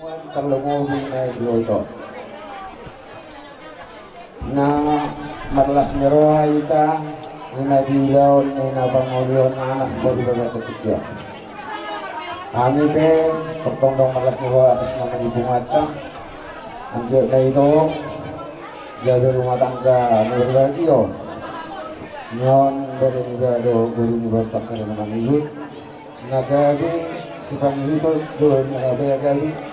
terlumuri na ito na marlas nero ita na dilaw na pangulyon na anak ko di ba ketikya kami pe pertondong marlas nero atas nama ibu mata anjir na ito jaga rumah tangga berbagi yo nyon dari negara guru negara pakar nama ibu nagabi si pangito doon nagabi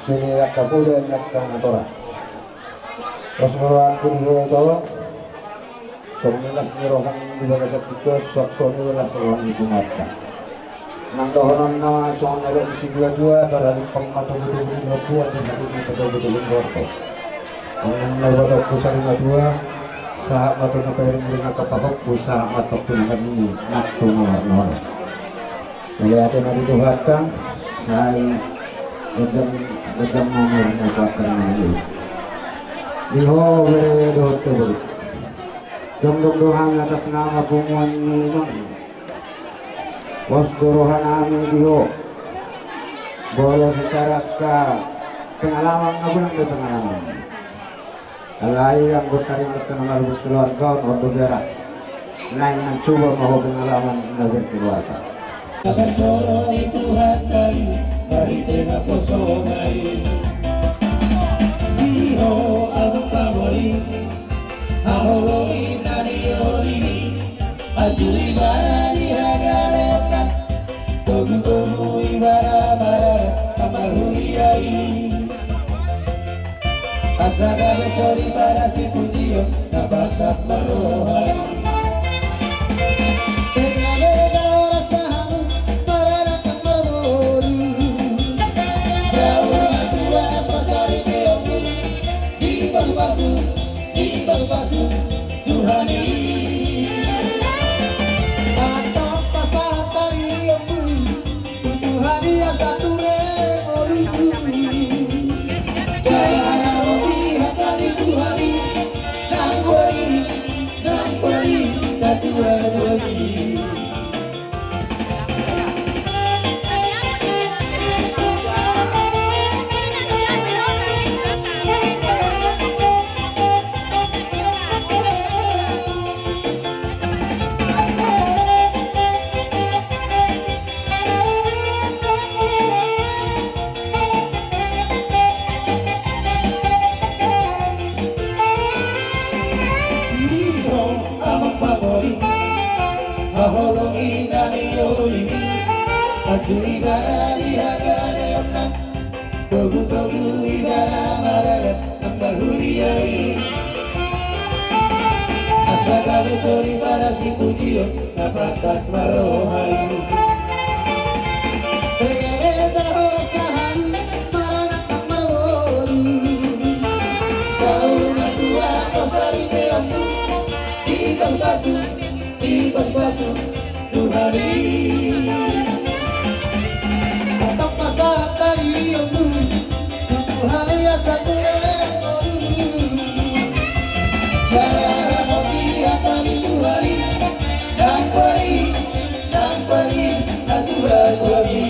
sini akapuda nyakkan atoras Rasulullah kuliah itu Somilas nirohan di bawah setiap soksoni lah seorang ibu mata nang dohonan nama soal nalok si dua terhadap pengmatu betul dua tidak betul borto nang lewat pusat dua saat matu nakairin dengan kapakok pusat matu tunakan ini naktu nol melihat yang dituhatkan saya Gedang nomor karena ini liho beredo tuh dong atas nama bunguan minum bos gorohan ami liho boleh secara pengalaman ngabulang di pengalaman alai anggota yang terkenal berkeluarga ordo berak lain mencoba mau pengalaman negeri keluarga solo di Tuhan kali dari tengah posongai Iho abu kamoli ahologi nari olini ajuli bara di hagareta togu ibara bara amal huriyai asaga besori para si putio nabatas marohai Pasu Tuhani atau pasal tali embu Tuhani satu remolu jaya roti hakani Tuhani nang poli katua lagi Ahologi nani olimi Aju ibara dihagane onak Togu ibara maragat Ambal huriyai Asaga besori para si pujio Napatas marohai Segere jahor sahan Maragat marwori Saur matua posari teampu Ibas basu Tuhari Atau pasang kali embu Tuhari satu remolu Jaya roti akan Tuhari Nang pali natura lagi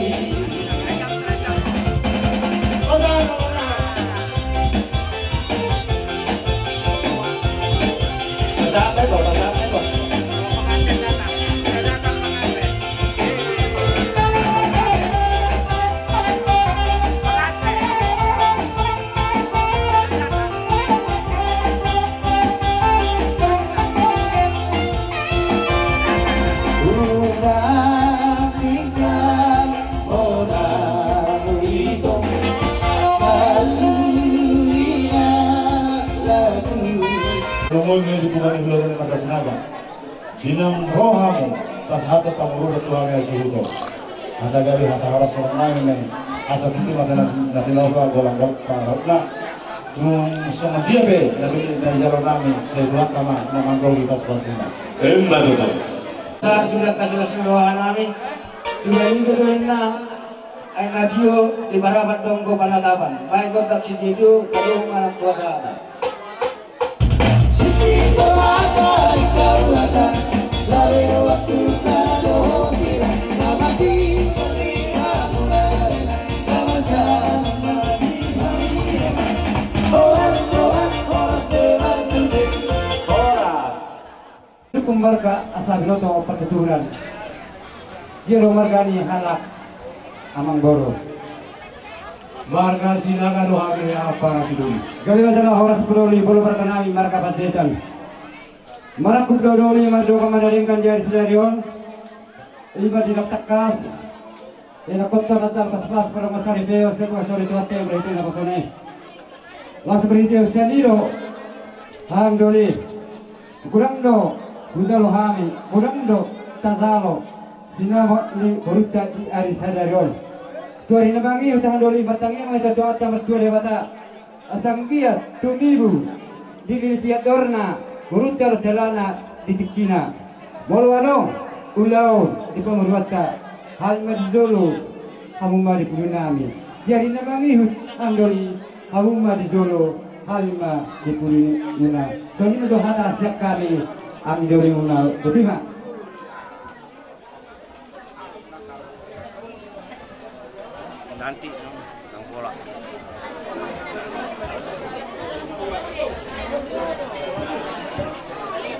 Sampai kok Lumulnya dukungan ibulan yang atas naga Dinang rohamu Tas hata tamurut Tuhan yang suhuto Ada gali hata harap seorang lain yang Asa itu mata nanti lawa golang parapna Nung sama dia be Dari jalan kami Saya buat nama Memangkau di tas basina betul saat sudah kasih semua kami juga ini kedua ay radio di barabat donggo panatapan may kontak si Didio kalung anak kuasa Sisi berata ikaw rata Sabi waktu kalau sila Namati kami kamu arena Nama-sama marga asa binoto pertuturan. Dia marga ni halak amang boro. Marga sinaga do hame apa siduli. Gabi masalah horas peduli bolo marga nami marga panjaitan. Marakuk dodoli mardo kamadaringkan jari sedarion. Iba dinak takas. Ina kota natal kaspas para masari peo sekwa sori tuate berita na pasone. Las berita senido. Hang doli. Kurang do budalo hami, kurang do tazalo. Sinama ni boruta di ari sadarion. Tuari nabangi utang doli bertangi mai ta doa ta mertua dewata. Asang dia tumibu dilitiat dorna boruta dalana ditikina. Molwano ulau di pemurwata hal madzolo kamu mari punami. Jadi nabangi utang doli kamu mari zolo hal ma di punina. So ini do hata siap kami ami doli muna betul mak? Nanti nang bola.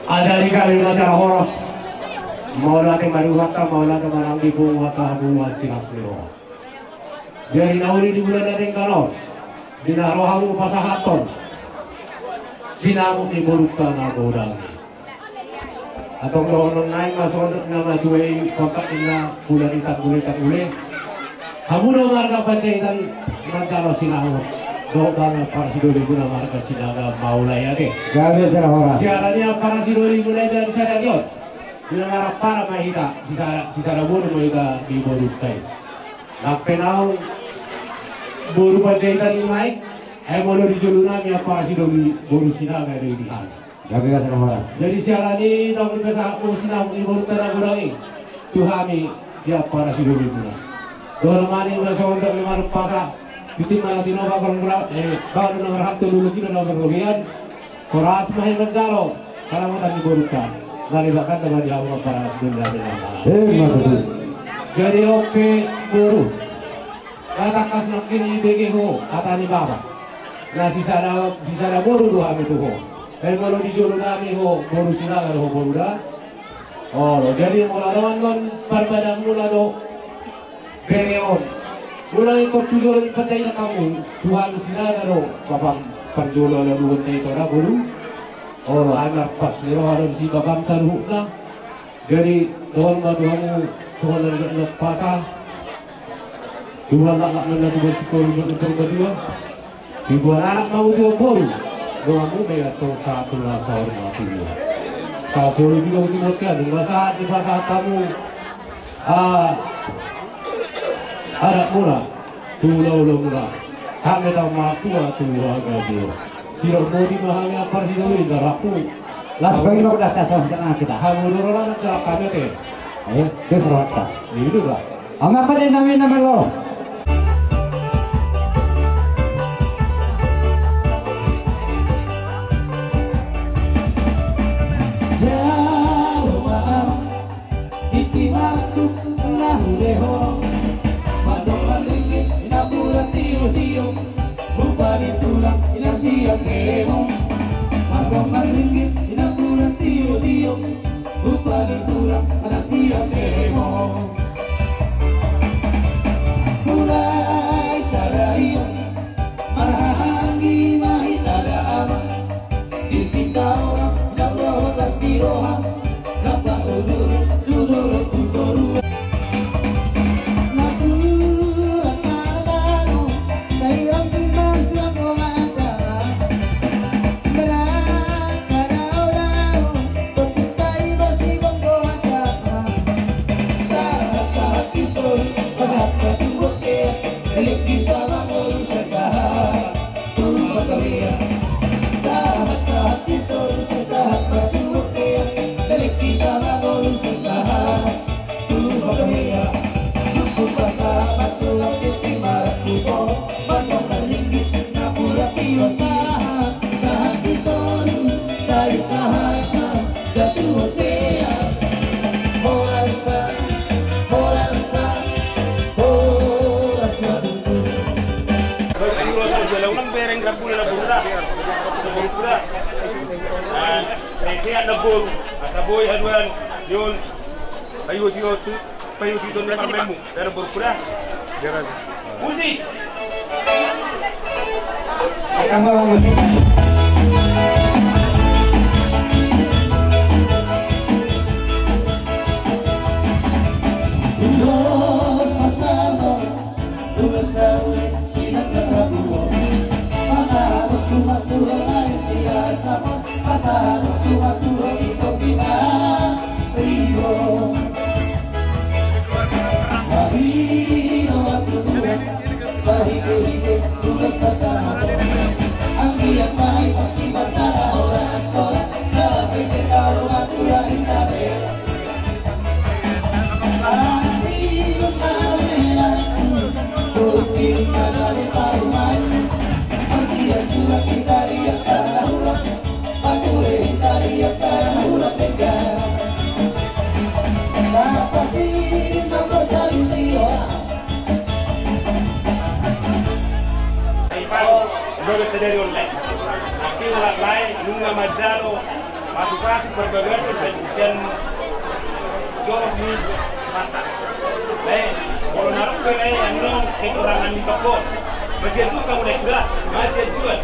Ada di kali acara horos. Mau lagi maruhata, mau lagi maranggi wata bunga sinasiro. Jadi nauli di bulan ada kalau dinarohamu pasahaton. Sinamu di burukta nagodangi. Atau kalau naik masuk nama dua kontak ina bulan itak ule. Kamu do marga panjaitan mantalo sinamu. Do bang para sidori guna marga sinaga maulay ate. Gabi sana horas. Siarannya para sidori mulai dari sadarion. Bila marah para mahita sisara buru mahita di boruktai. Nakpenau buru panjaitan imai. Molo di juluna mi para sidori boru sinaga dari dihan. Gabi sana horas. Jadi siarani tak berbeza aku sinamu di boruktai nagurangi. Tuhami dia para sidori guna. Dormani masuk untuk lima pasa, bikin malah tinova kalau kalau nomor satu dulu kita nomor bagian, koras mahin menjalo, kalau mau tadi burukan, dari bahkan teman jauh para dunia Maksud. Jadi oke buru, kata kas nakin IBGho kata ni bapa, nah sisa buru dua itu ho, kalau di julu kami ho buru sila kalau buru dah, oh jadi mulai non perbedaan mulai do. Bereon, mulai itu tujuan percaya kamu, Tuhan sila naro, babam perjulo lalu itu ada buru, oh anak pas nero ada si babam taruh na, jadi Tuhan maduhamu Tuhan nak pasah, Tuhan nak menjadi bersekolah untuk berdua, dibuat anak mau dia buru, doamu melihat satu rasa hormat dia, kalau juga dimulkan, masa di pasah kamu, ada mula, tulau mula, sampai tahu matua tua gaji. Siro modi mahanya apa sih dulu darapu. Las bagi lo dah tas setengah kita. Kamu dulu lah nak kami teh. Ayo, dia serata. Ini lah. Apa dia nama lo? rabu na burda. Sa burda. Saya na buru. Sa boy haduan yon. Ayo dito na kamemu. Dara burda. Musik. Dari online. Aquí orang lain nunga majalo masuk berbagai sejen jauh di mata. Kalau naruh ke anu kekurangan di toko, masih itu kamu naik gerak, masih jual.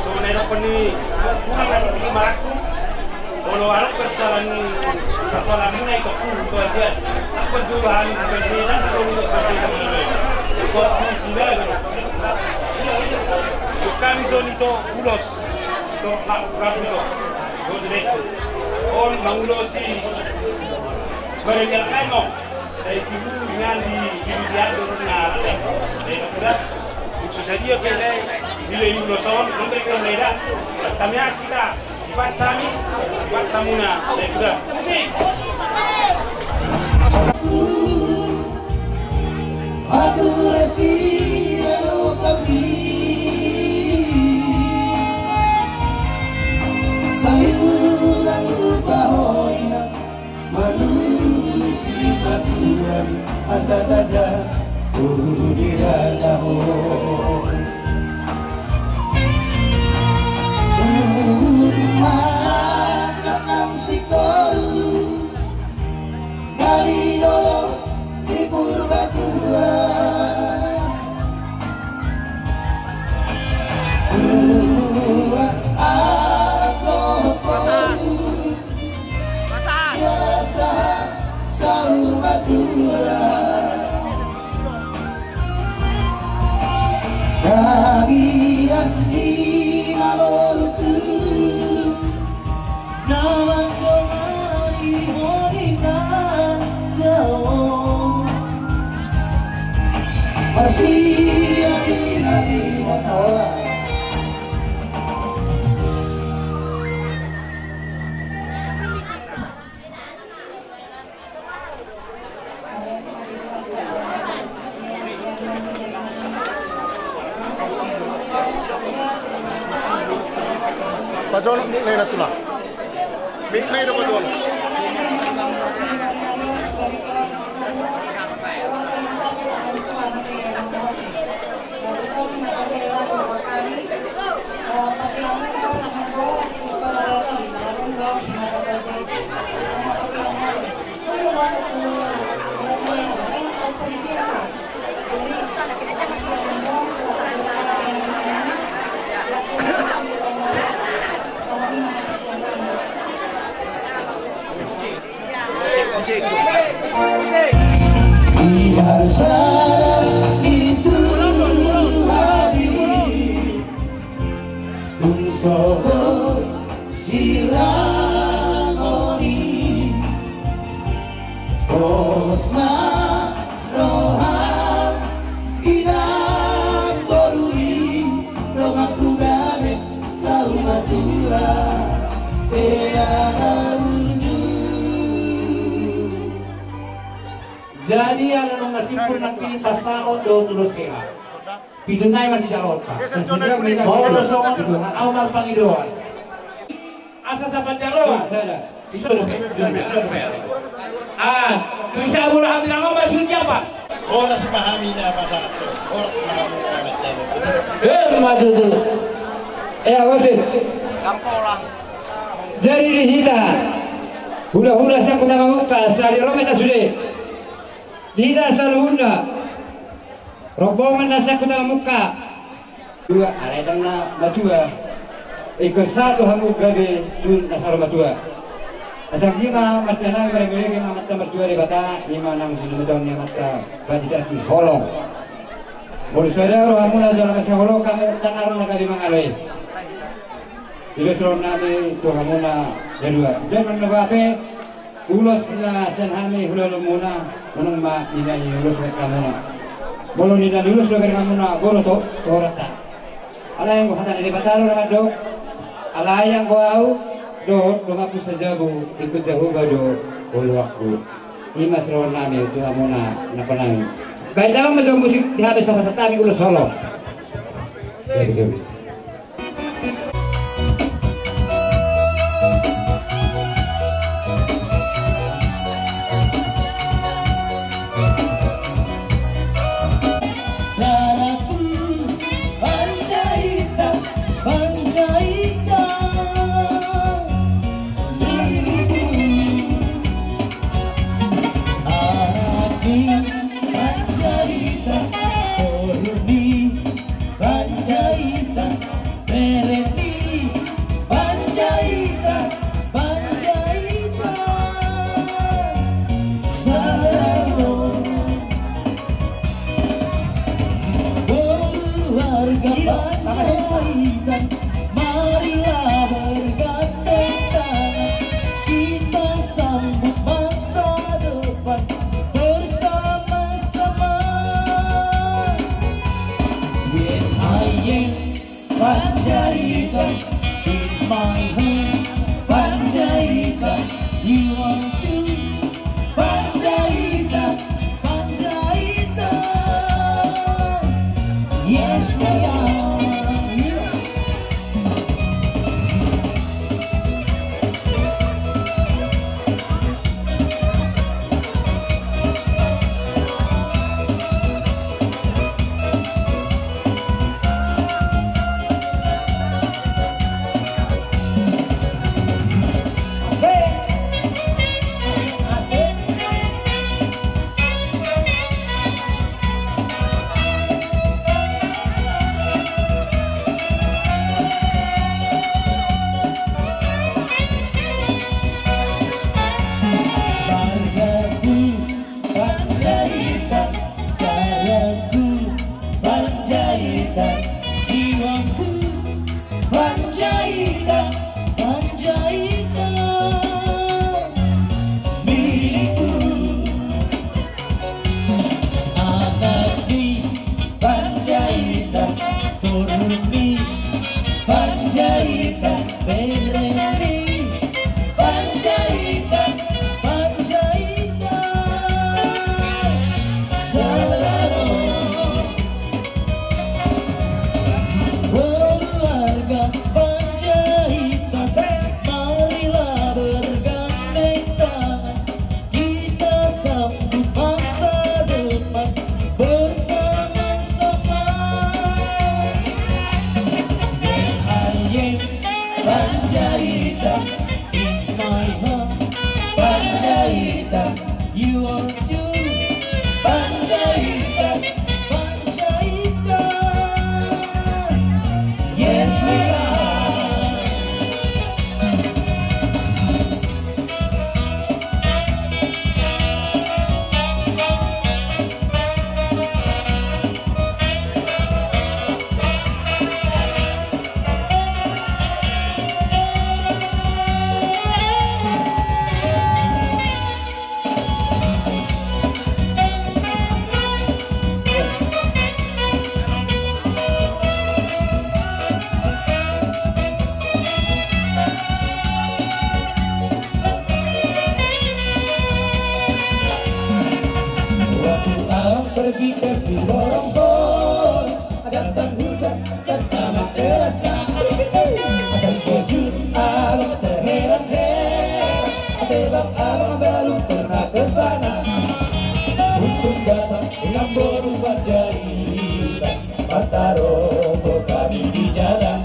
So naik ni bukan naik tinggi maraku. Kalau naruh persoalan naik toko itu aja. Apa jualan berbeda kalau berbeda mana? Suatu sudah. Kami son itu ulos, itu rabu itu, direktur. On mengulosi berjalan kaino. Saya tibu dengan di dia turunnya. Sudah, khusus saja kena bila uloson, nanti kita leda. Kami kita buat samuna. Saya sudah. Musik. Aku resi alo kami. Sayurang lupa hoina manusia baturan asa dada uru diradaho maknang sikoru dari dolo di purbaturan Bahagia di maluku Nawan domani horina jauh Masih nabi Muhammad Pajon ni lena tula. Big lena pajon. Biasa itu hari Unsobo sirangoni Osma roham Bidang borui Rongaku game Saumatura jadi yang ngasipur nanti pasangon do terus kaya pidunay masih jalota mau rosong amal pangidoan asa sapat jalo iso do bisa mula hamil ang masuk apa orang memahaminya pasal orang memahami madu wasit. Jadi dihita. Hula-hula sa kunama muka sa dirometa sude. Dihita sa luhunda. Rombongan na sa kunama muka. Dua aledang na matua. Ikut satu hamu gabe dun nasar matua. Asal lima matana mereka mata matua di bata lima enam tujuh tahun yang mata badidati holong. Boleh saudara hamu na jalan masih holong kamu tanarun na kadi mangaloi. Ilusron nabi tu hamuna kedua. Jangan nabape ulos na senhami hulalo muna menung ma ina ulus kamuna. Bolo ni dan ulus loker kamuna bolo to torata. Ala yang kata di bataro na do. Ala yang kau do mapu sajabu ikut jauh gado bolo aku. Ima sron nabi tu hamuna na panang. Baik dalam menjadi musik dihabis sama setari ulus solo. Ya gitu. Marilah bergandeng tangan, kita sambut masa depan bersama-sama. Yes, I am Panjaitan, in my home Panjaitan, you are too Panjaitan, Panjaitan. Yes, we are. Pergi ke Sibolongkol, datang hujan dan amat derasnya. Terkejut abang terheran-heran, sebab abang belum pernah ke sana. Untuk datang dengan boru Panjaitan, mata rombong kami di jalan.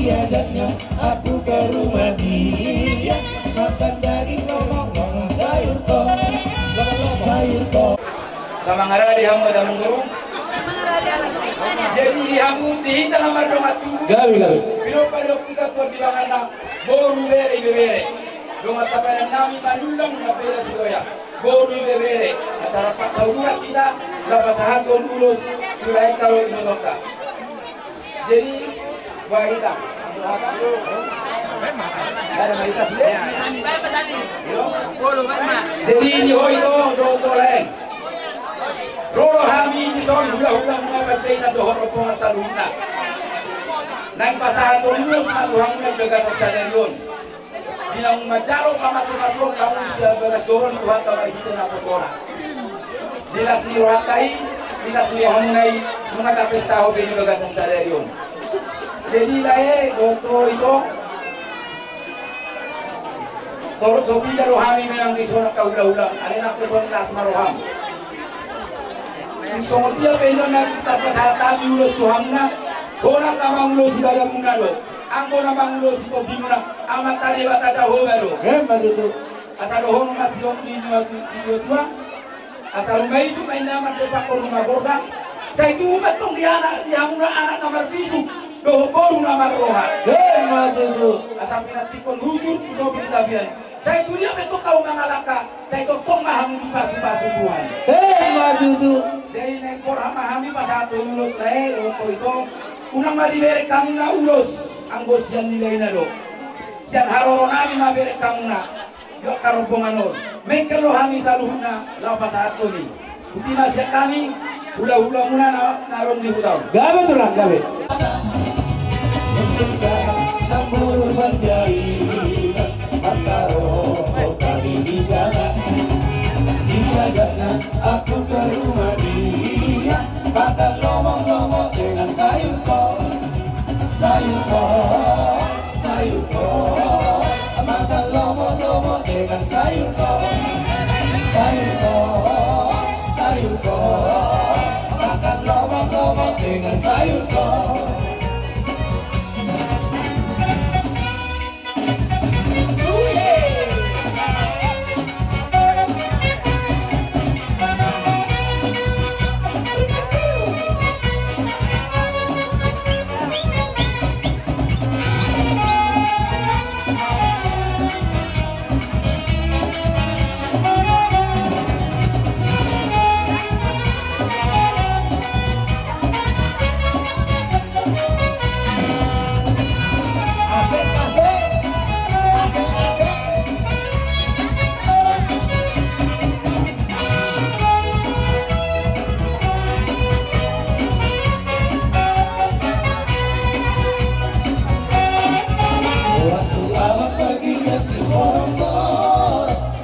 Diajaknya aku ke rumah dia, makan daging ngomong-ngomong sayur kok. Sama ngara di hamu ada mengurung. Jadi di hamu dihinta nomor domat tubuh. Gabi. Bilo pada kita tuh di bangana boru bere. Domat sampai nami manulang na bere sedoya. Boru bere. Masyarakat saudara kita dapat sahaton ulus mulai kalau ini lokal. Jadi wahida. Ada mereka sudah. Jadi ini hoito do lain. Roro hami di son hula mengapa cina dohor opong saluna. Nang pasahan tolus maluhang na begas sadarion. Bilang majaro pamasuk kamu sebelas doron Tuhan kamar kita na posora. Dilas ni rohatai, dilas ni hongai mengapa pesta ho beni begas sadarion. Jadi lae goto itu toro sobi da rohami memang di sana kaula-ulang. Alena person las maroham. Song dia peno na kita pasata ulus tuhamna kona nama ulus dalam munado anggo nama ulus itu bimuna amat tadi bata ho baru begitu asal hono masih di situ tua asal mai itu main nama desa rumah gorda saya itu betung dia anak dia muna anak nomor bisu doh baru nama roha begitu asal minat tikon hujur do bilabian saya itu dia betul tahu mengalaka saya itu tong maham di pasu Tuhan begitu. Jadi nekor hami pas satu lulus lae loko itu unang madibere kamu na ulus anggos yang nilai na do sian haroro nami mabere kamu na yuk karobonganon mengkelo hami saluhna lau pas satu ni uti masya kami hula-hula muna naron di hutau gabe tulang gabe Namun berjari Mataro kami di sana. Diajaknya aku ke rumah dia, makan lomong-lomong dengan sayur kok, makan lomong-lomong dengan sayur kok, makan lomong-lomong dengan sayur kok.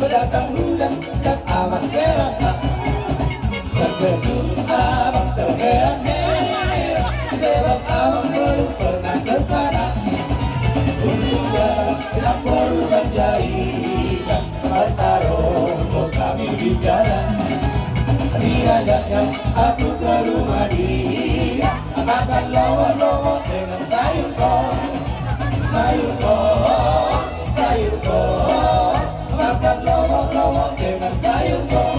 Datang hujan dan amat terasa, terkejut abang terheran-heran sebab abang belum pernah kesana. Untuk jalan baru berjaya, Mataro kami di jalan. Diajaknya aku ke rumah dia, makan lomong-lomong dengan sayur kok, makan lomong-lomong dengan sayur kok,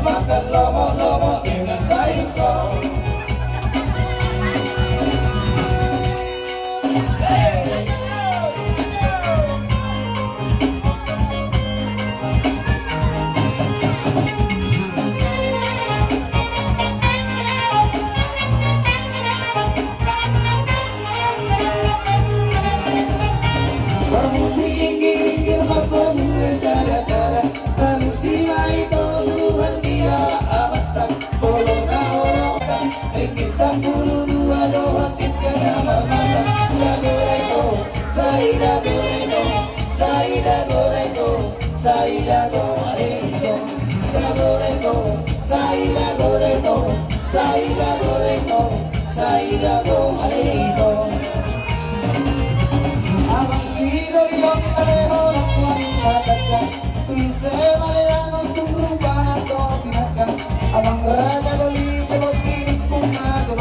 makan lomong-lomong dengan sayur kok. Abang sido yung aleho ng kuwantatagkan, tuise maleanong tumrupa na so tinagkan. Abang raja lolito lo sinip kumado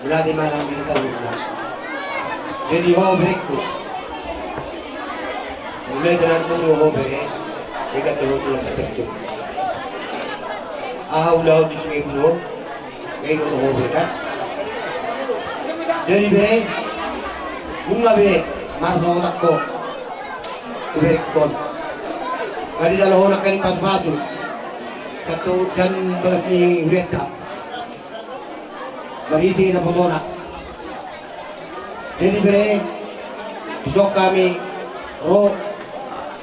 Belati manang bisa lupa. Jadi ho berikut. Mulai jalan dulu ho beri. Jika dulu seperti. Ulah di sungai belum. Kayak itu ho beri. Jadi beri. Bunga beri. Marso takko. Beri kon. Kali dalam ho nak kali pas masuk. Katu dan balas ni Huriata Mariti na Posona. Jadi bere besok kami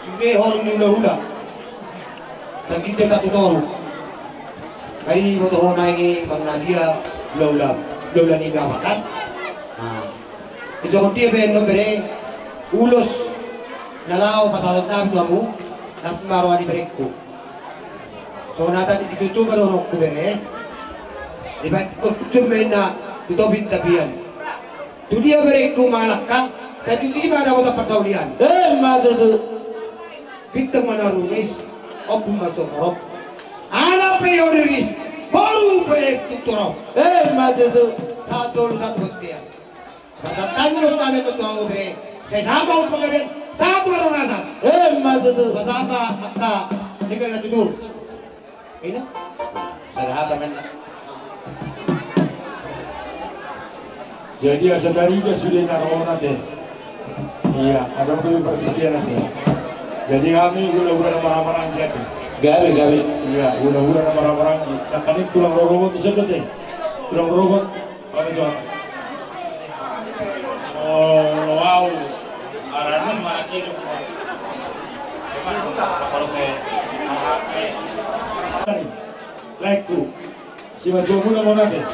ini orang hula-hula sakit satu toru kali motor naik bang Nadia hula-hula ni berapa kan itu dia beno bere ulos nalau pasal tam kamu nas marwani bereku so nata ditutup baru ku bere ibat kutum mena tutobin tabian tu dia bereku malakka saya tuti pada kota persaudian madu bintang mana rumis opum masuk rob anak periodiris baru proyek tuturop madu satu buktian masa tanggung kami betul be saya sama pengajian satu orang rasa madu masa apa maka tinggal tutur ini saya teman. Jadi asadari dia sudah naruh nanti. Iya, ada dulu persetujuan nanti. Jadi kami udah marah-marah gitu. Gawe. Iya, udah marah-marah. Kan itu tulang robot bisa betul. Tulang robot apa itu? Oh, wow. Arahnya mana kiri? Kalau kayak lekku, si macam mana mana deh?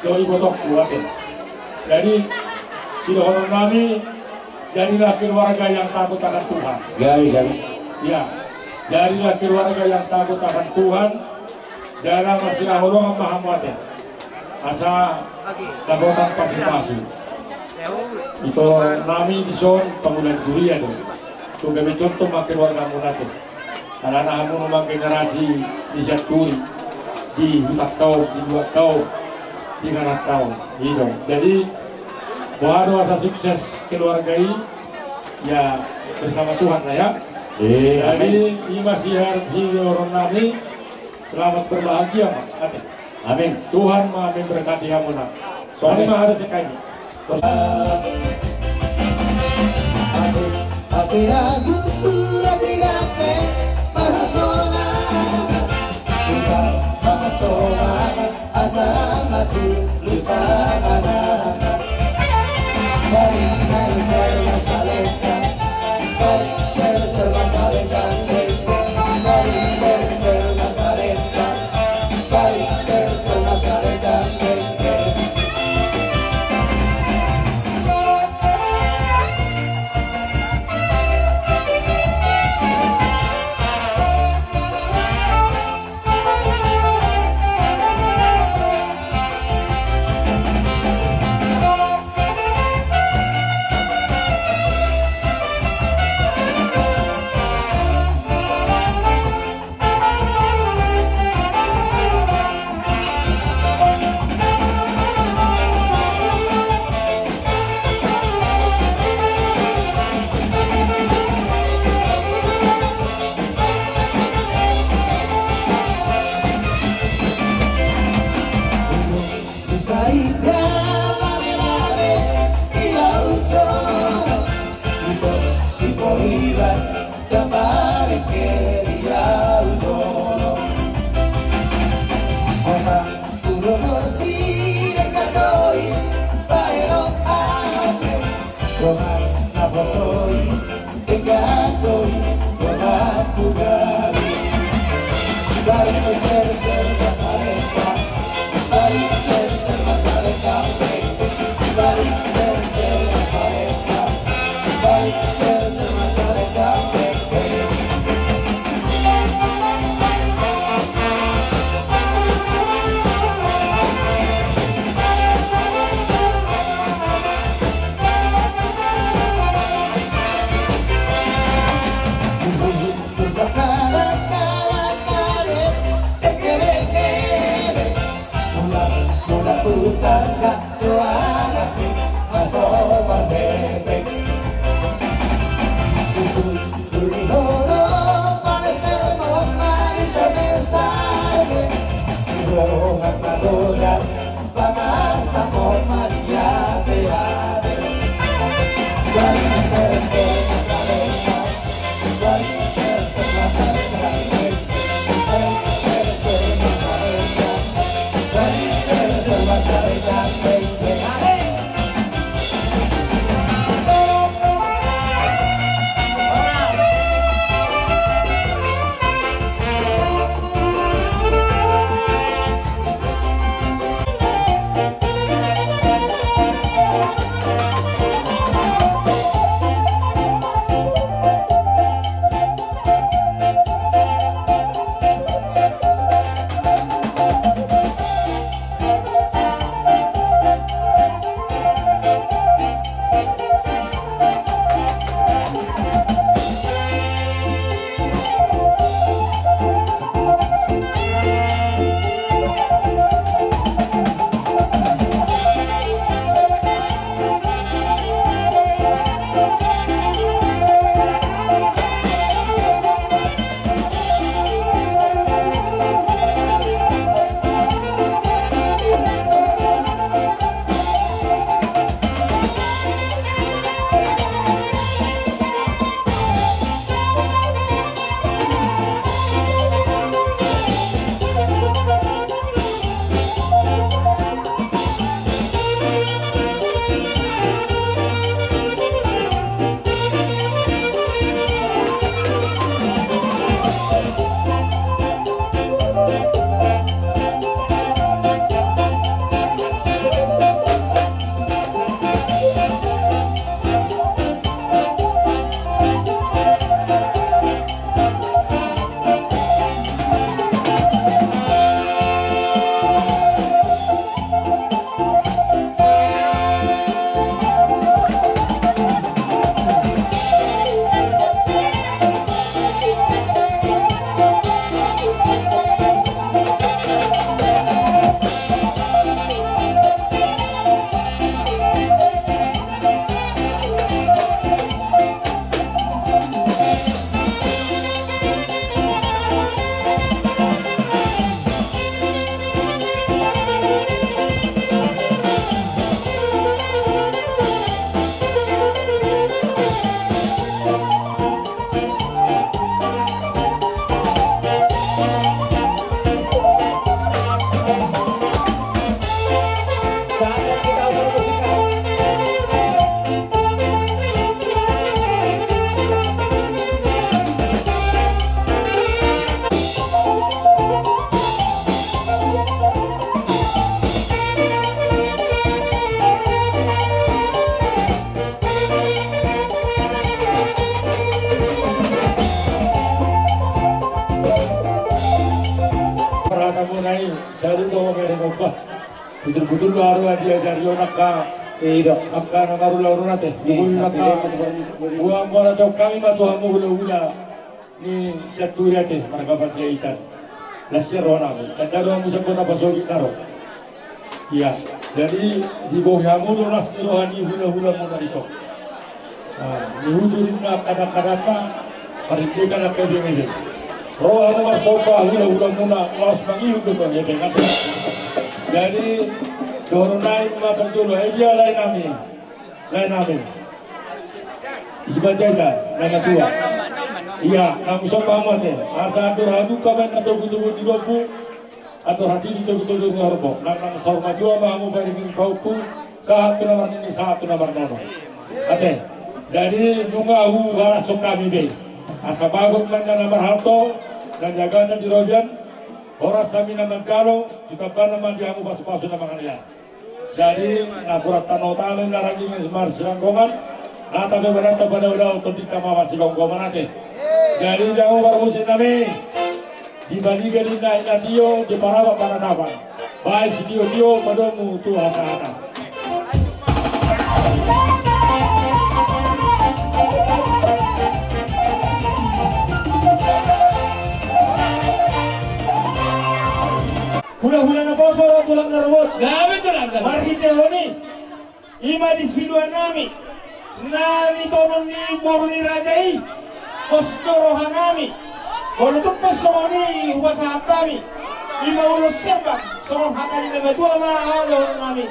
Dari botok kuat deh. Jadi sudah orang kami jadilah keluarga yang takut akan Tuhan. Gawi. Ya, jadilah keluarga yang takut akan Tuhan. Jangan masih orang Muhammad. Asa dapotan pasti. Itu nami di son pengulangan kuliah tu. Tu kami contoh makin warga munafik. Karena kamu memang generasi di satu di 4 tahun, di 2 tahun. 3 tahun hidup. Jadi baru asa sukses keluarga ini ya bersama Tuhan lah ya. Jadi ini masih harus orang nami selamat berbahagia Pak. Amin. Tuhan memberkati kamu nak. Soalnya mah harus sekali. Aku ragu rapi gape persona. Asal mati lusa anak dari masalahkan dari masalahkan betul-betul baru diajari orang Tidak. Akana baru nate. Buang bola to kami batu hamu gula ni satu rate mereka berjaitan. Lasir orang. Dan dari hamu sebut apa sogi karo. Iya. Jadi di bawah hamu tu ras rohani hula mau dari sok. Ni huturin na kadang-kadang paridikan nak kebini. Roh hamu masopa hula muna las mangiu tu kan ya dengar. Jadi Doro naik makan dulu, dia lain amin. Isbajaja, lain tua. Iya, namu sopa mate. Asa atur hadu kamen atau kutu di lobu, atau hati itu kutu ngorbo. Nang sorma jua mamu baringin kauku. Satu nomor ini, satu nomor nono. Ate, jadi nunga hu garas kami be. Asa bagot mana nomor harto dan jaganya di rojan. Orang sami nama calo, kita nama dia mu pasu-pasu nama kalian. Jadi nakurat tanotalen naragi mesmar silangkongan, nata beberapa pada udah untuk ditama masih longkongan nanti. Jadi jangan bermusim nami dibandingkan di natio di para napa. Baik si tio padamu tu hata. Hula-hula na poso tulang narubot. Gabi tulang gabi. Marhite honi. Ima di siluan nami. Nani tonon ni boru ni rajai. Osdorohan nami. Kalau tukpas somoni huwasahat kami. Ima ulos serbang. Somon hakani na betua mahalo nami.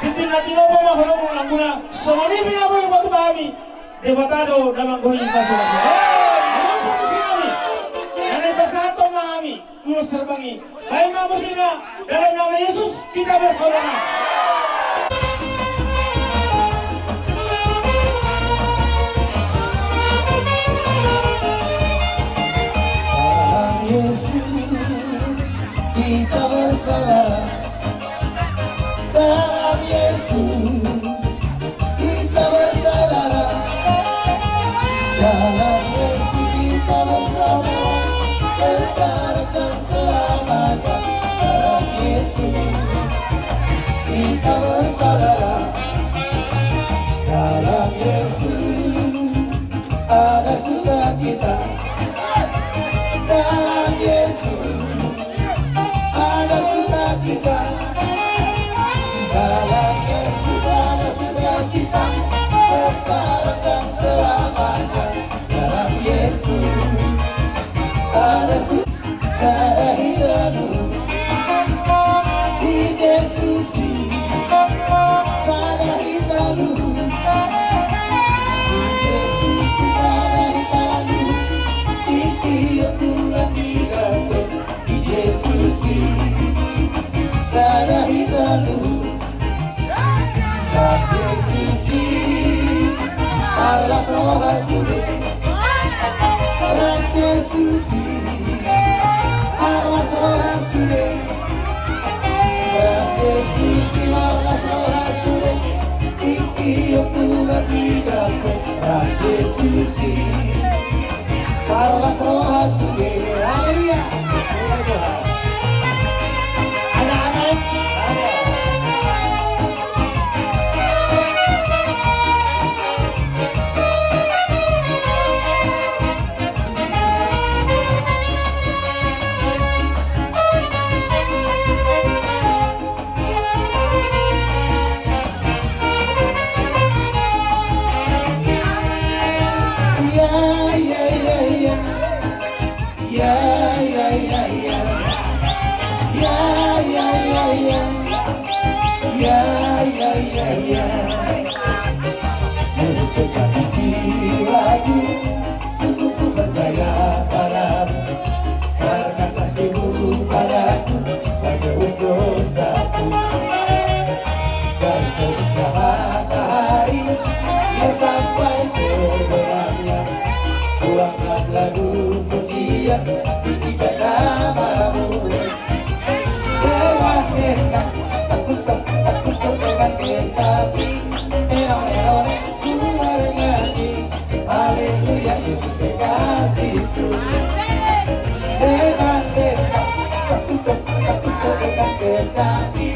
Titin natin opo mahalo mong langguna. Somoni pinaboy batu kami. Debatado namang gohin pasulan. Anong putusin kami? Nanay basato kami. Ulos serbangi. Baik nama sina dalam nama Yesus kita bersaudara. Dalam Yesus kita bersaudara. Dalam Yesus kita bersaudara. Dalam Yesus kita bersaudara. Sekarang dan selamanya. Dalam Yesus kita bersaudara. Dalam Yesus ada sukacita. Dalam Yesus ada sukacita. Dalam Yesus ada sukacita. Sekarang dan selamanya. Dalam Yesus ada cara hidup di Yesus. Cara hidup di Yesus. Cara hidup di tiap bulan di Yesus. Cara hidup di Yesus. Allah Rasul Yesus. Alas rohasule, Yesus alas rohasule, iki pulang digawe, Yesus alas rohasule, haleluya. Ada amin. Yesus kekasih jiwaku, sungguh ku percaya padamu, karena kasih-Mu padaku menebus dosaku. Dari terbitnya matahari, ia sampai ke terangnya, ku angkat lagu pujian, tinggikan nama-Mu. Dengan kencang, takut dengan kecapi, ku bernyanyi, haleluya Yesus kekasihku. Dengan kencang, takut dengan kecapi,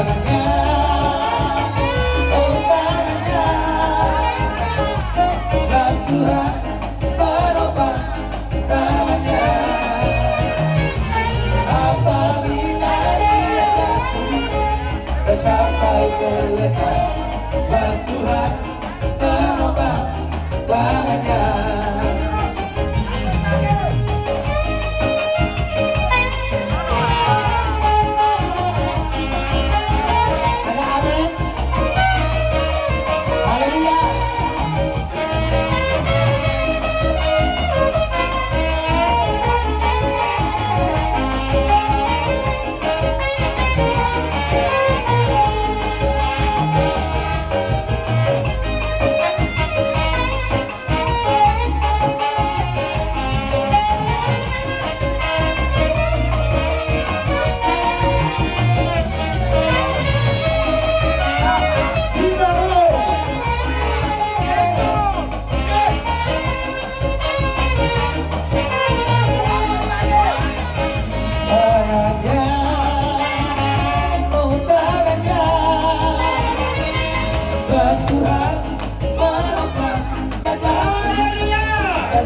tangannya, oh tangannya, dan Tuhan menopang tangannya. Apabila ia jatuh sampai terletak, sebab Tuhan menopang tangannya.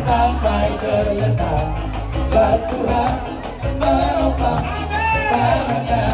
Sampai terletak, sebab Tuhan menopang tangannya.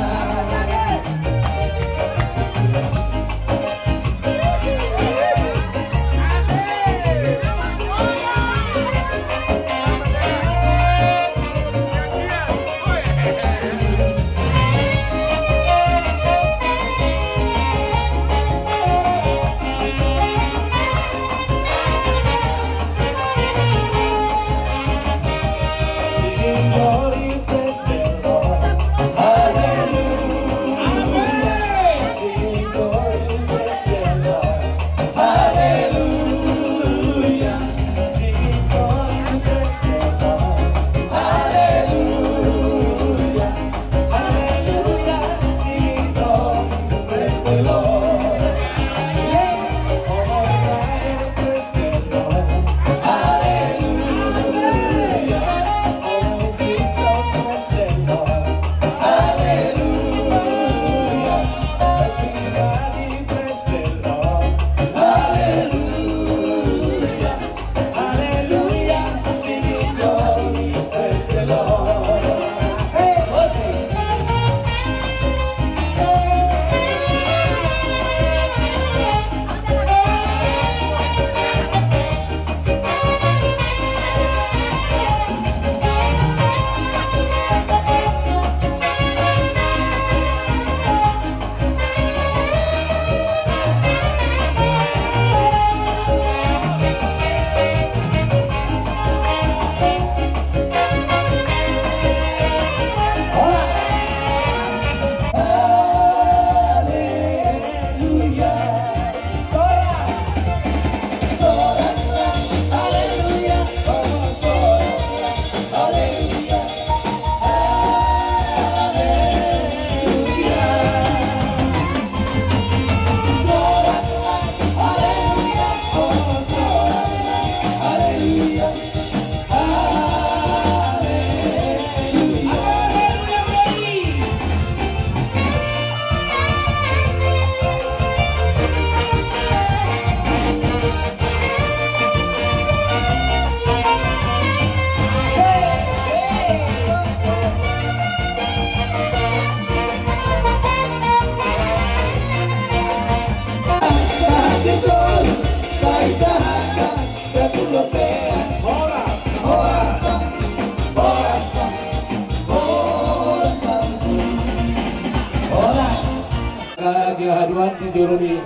Haduan dijoloni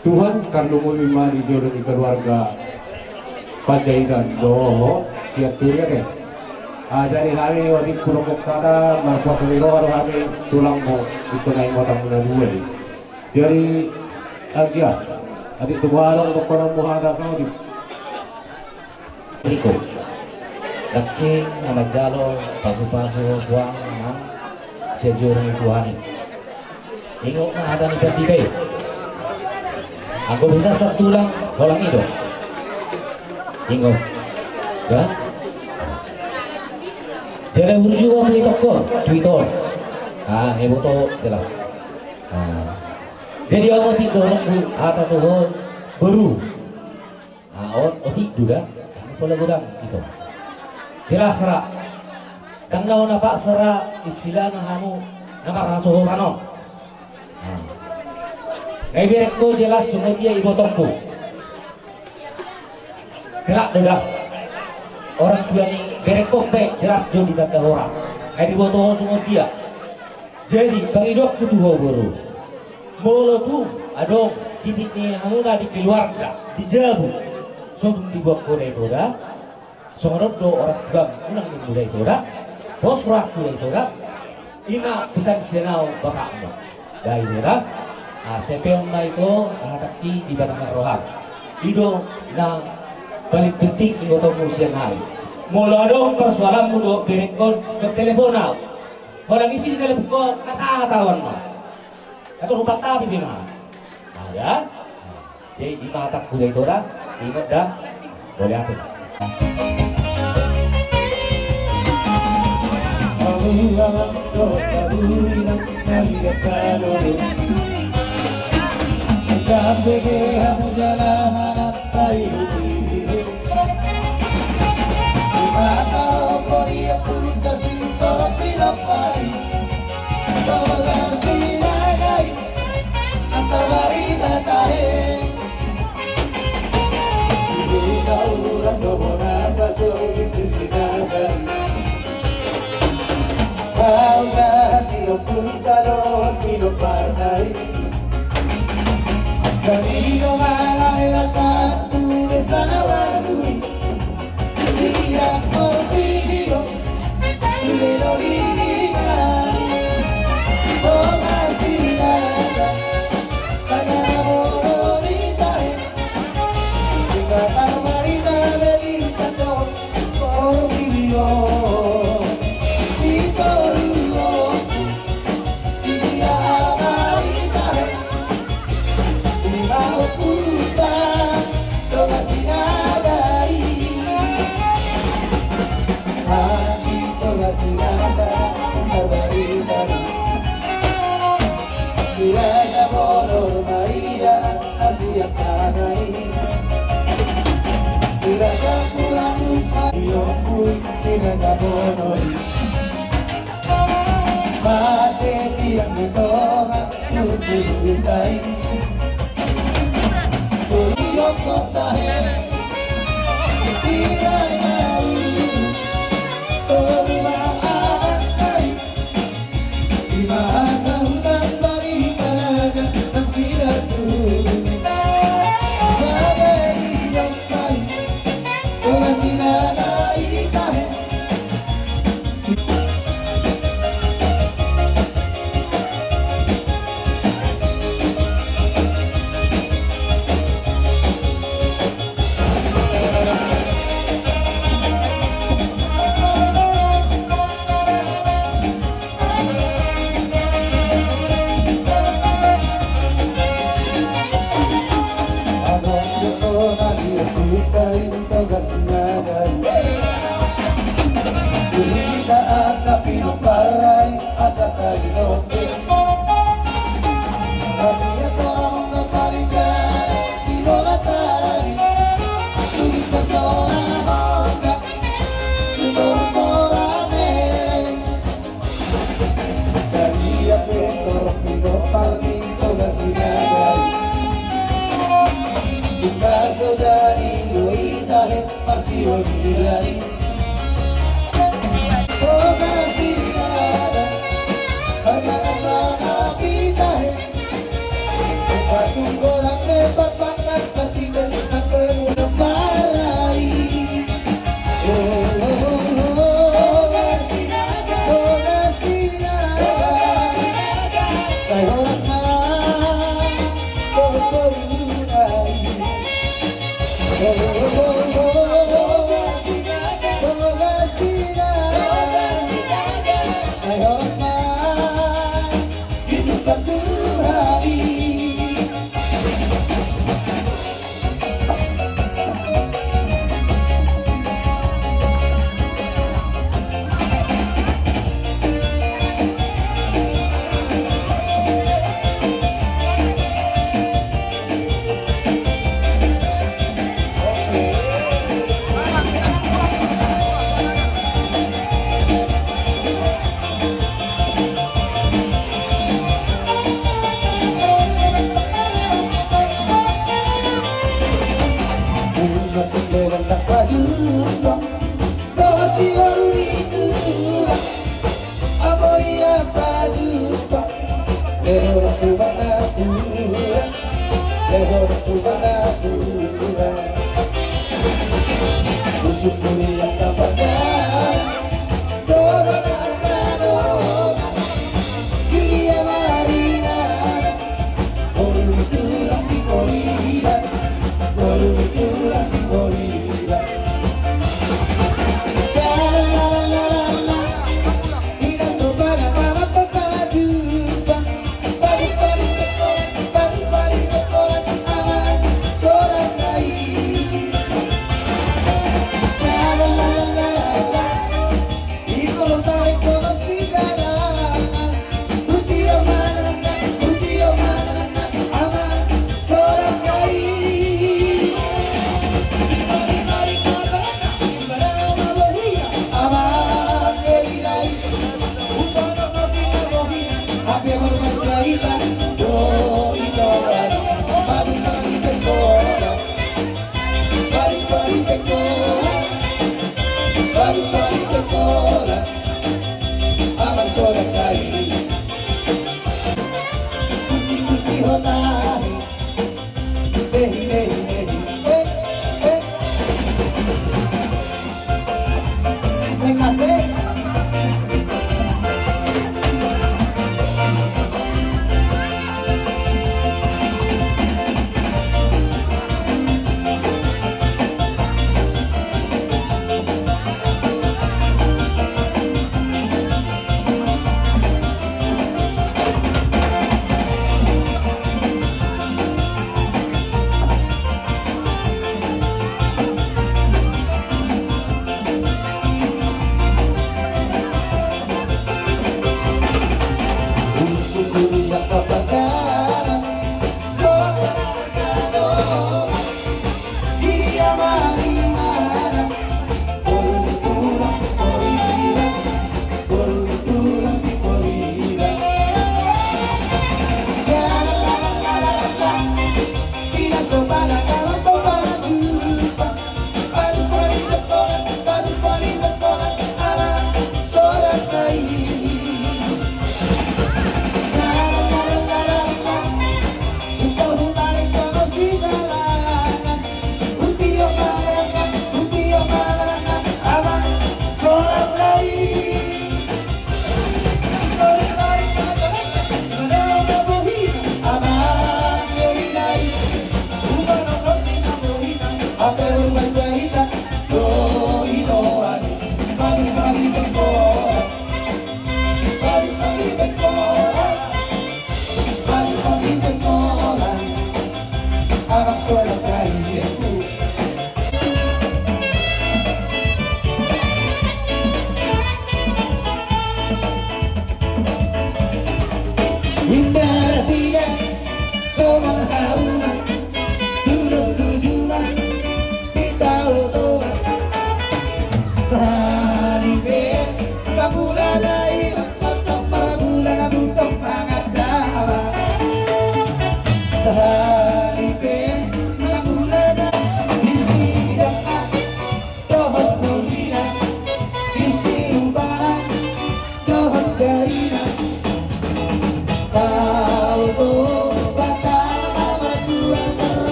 Tuhan karena lima dijoloni keluarga Panjaitan doho siap turia deh. Jadi hari waktu kurang kada marpas liro baru kami tulang mo itu naik motor muda dua. Jadi agia adik tubarong untuk orang muhada sama di Riko Daking anak jalo pasu-pasu buang sejurung itu hari ingok na ada ni pertikai aku bisa satu lang bolang itu ingok ya jadi berjuang di toko Twitter heboh jelas Jadi orang otik dorong atau tuh baru. Orang otik juga, pola gudang gitu. Jelas serak. Dan naon apa serak istilah nahamu nama rasuh kano. Naibereko jelas semua dia ibu tongku. Kelak dah orang tua ni bereko pe jelas do di tanda orang. Ai dibotoh semua dia. Jadi pangidok tu baru. Molo tu adong titik ni hamuna di keluarga dijabu. So dibuat kore itu dah. Songono do orang tua unang mulai itu dah. Bos rak mulai itu dah. Ina bisa disenau bapakmu. Dah ini dah. Sepeon na itu hataki di batasan rohan. Ido na paling penting ingoto musian hari. Molo adong persoalan mudo berekon ke telepon now. Kalau ngisi di telepon ko nasa tahun mo. Atau rupak tapi bina. Ada. Jadi di mata kuda itu dah. Ingat dah. Boleh atur. Camino mala era satu besana wadui Dia motivo Sudero ligari Oh masih nada Tagana bonita Tinggal marita berisando Oh vivió Si toruo Isia marita Mau puta, toda sinada Aquí toda sinada, barbarita Mirada bonor Maria, así atanai Mirada pulatus, yo fui, mirada bonor Mate tiang de toga, suputai Kota hai Sirayau Torumaan hai Dimana hutan bagi tanaga Nang silatu Maberi yang kai Toga sinada itahe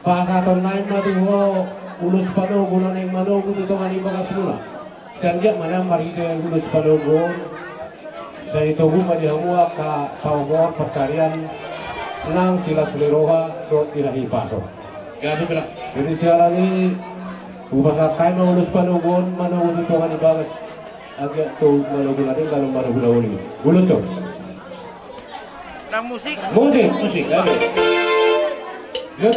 Pasaton-naim matuho ulus panogon ang manogon ito nga ni mga sula. Sanjak mana marito yang ulus panogon sa ito humadihamua ka pawagawang percarian nang sila suliroha do tinahipaso. Gabi pala. Jadi siaran ni upasa kain ulus panogon manogon ito nga ni bagas agak to manogon natin kalau manogon na uli. Ulun to. Nang musik. Musik. Gabi. Yo.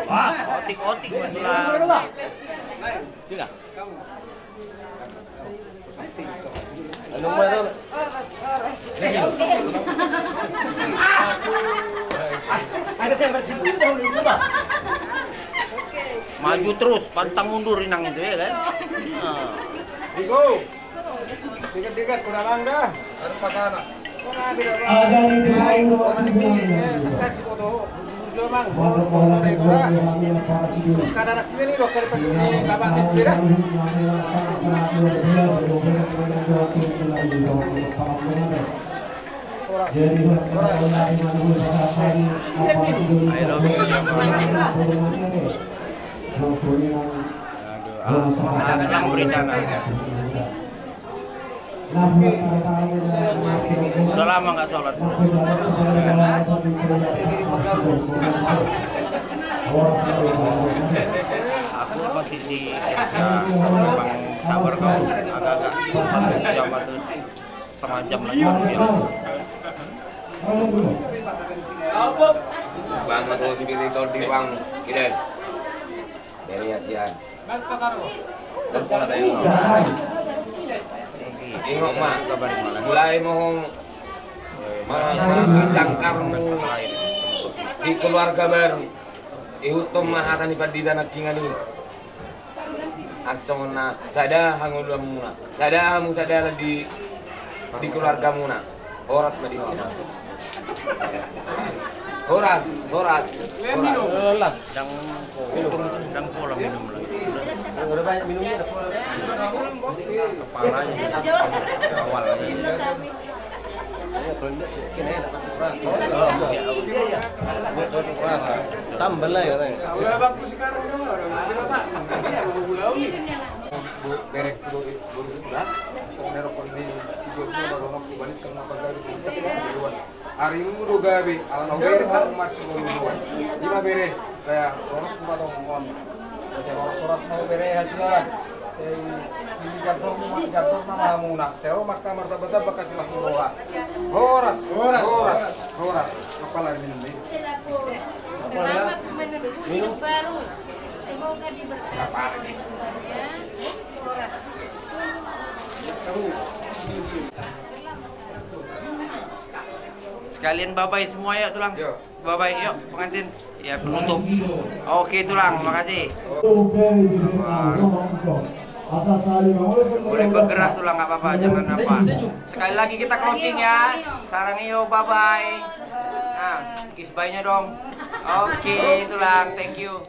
Wah, otik-otik tulang. Tidak. Ada saya bersih dahulu coba. Maju terus, pantang mundur inang itu ya kan. Digo. Tiga-tiga kurang mangga. Ada pasana. Ada di lain Kasih foto. Jomang. Kata anak ini loh dari penduduk lapangan inspira. Ada berita udah lama nggak sholat. Aku posisi kerja memang sabar kau agak-agak jam atau setengah jam lagi ya. Bang atau si Billy di bang Iden dari Asian. Dan pola dari Ingok mah mulai mohong cangkar di keluarga baru ihutom mahatan ipadida nakingan ini asona sada hangul muna sada hamu sada di keluarga muna horas madina horas lah dan pola minum lagi. Udah banyak minumnya, Kepalanya awalnya. Tambah lah ya. Udah bagus sekarang udah Pak. Berek dulu udah. Sebenarnya kondi si Jojo baru mau balik ke apa dari duluan. Hari ini udah gawe, alam bere kan masih duluan. Lima bere kayak orang cuma ngomong. Saya orang mau bere hasilan. Saya ini jatuh nama muna. Saya makan martabak bekas mas muroha. Horas. Kepala minum ini. Selamat menempuh hidup baru. Semoga diberkati oleh Tuhan ya. Horas. Sekalian bye-bye semua ya tulang. Bye-bye yuk pengantin. Ya penutup. Oke tulang, makasih. Boleh bergerak tulang nggak apa-apa, jangan apa. Sekali lagi kita closing ya. Sarang iyo bye-bye. Nah, kiss bye-nya dong. Oke tulang, thank you.